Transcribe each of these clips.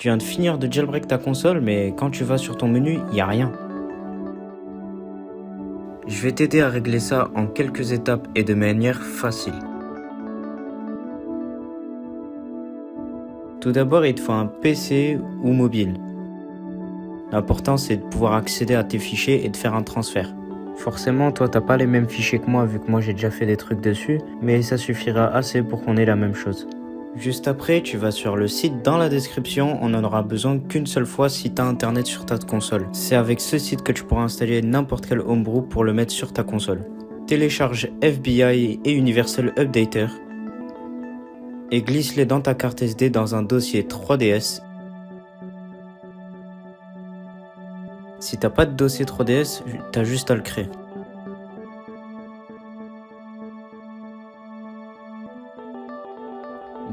Tu viens de finir de jailbreak ta console, mais quand tu vas sur ton menu, il n'y a rien. Je vais t'aider à régler ça en quelques étapes et de manière facile. Tout d'abord, il te faut un PC ou mobile. L'important, c'est de pouvoir accéder à tes fichiers et de faire un transfert. Forcément, toi, t'as pas les mêmes fichiers que moi, vu que moi j'ai déjà fait des trucs dessus, mais ça suffira assez pour qu'on ait la même chose. Juste après, tu vas sur le site dans la description, on en aura besoin qu'une seule fois si t'as internet sur ta console. C'est avec ce site que tu pourras installer n'importe quel homebrew pour le mettre sur ta console. Télécharge FBI et Universal Updater et glisse-les dans ta carte SD dans un dossier 3DS. Si t'as pas de dossier 3DS, t'as juste à le créer.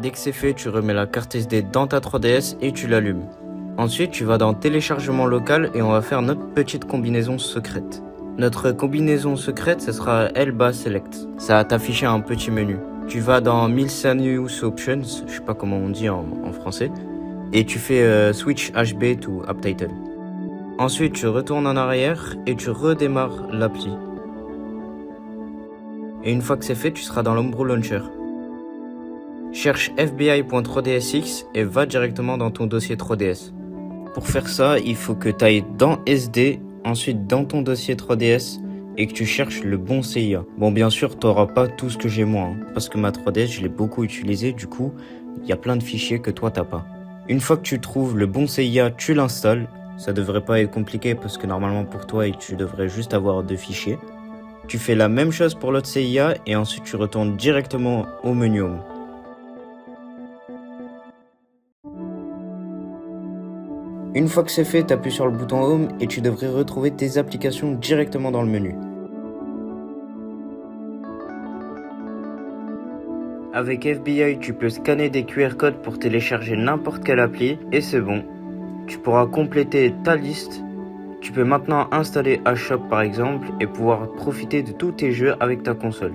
Dès que c'est fait, tu remets la carte SD dans ta 3DS et tu l'allumes. Ensuite, tu vas dans téléchargement local et on va faire notre petite combinaison secrète. Notre combinaison secrète, ce sera LBA Select. Ça va t'afficher un petit menu. Tu vas dans Miscellaneous Options, je sais pas comment on dit en français, et tu fais Switch HB to Uptitle. Ensuite, tu retournes en arrière et tu redémarres l'appli. Et une fois que c'est fait, tu seras dans l'Homebrew Launcher. Cherche FBI.3dsx et va directement dans ton dossier 3DS. Pour faire ça, il faut que tu ailles dans SD, ensuite dans ton dossier 3DS et que tu cherches le bon CIA. Bon, bien sûr, tu n'auras pas tout ce que j'ai moi, parce que ma 3DS, je l'ai beaucoup utilisé, du coup, il y a plein de fichiers que toi, t'as pas. Une fois que tu trouves le bon CIA, tu l'installes. Ça devrait pas être compliqué parce que normalement pour toi, tu devrais juste avoir 2 fichiers. Tu fais la même chose pour l'autre CIA et ensuite tu retournes directement au menu Home. Une fois que c'est fait, tu appuies sur le bouton Home et tu devrais retrouver tes applications directement dans le menu. Avec FBI, tu peux scanner des QR codes pour télécharger n'importe quelle appli et c'est bon. Tu pourras compléter ta liste. Tu peux maintenant installer HShop par exemple et pouvoir profiter de tous tes jeux avec ta console.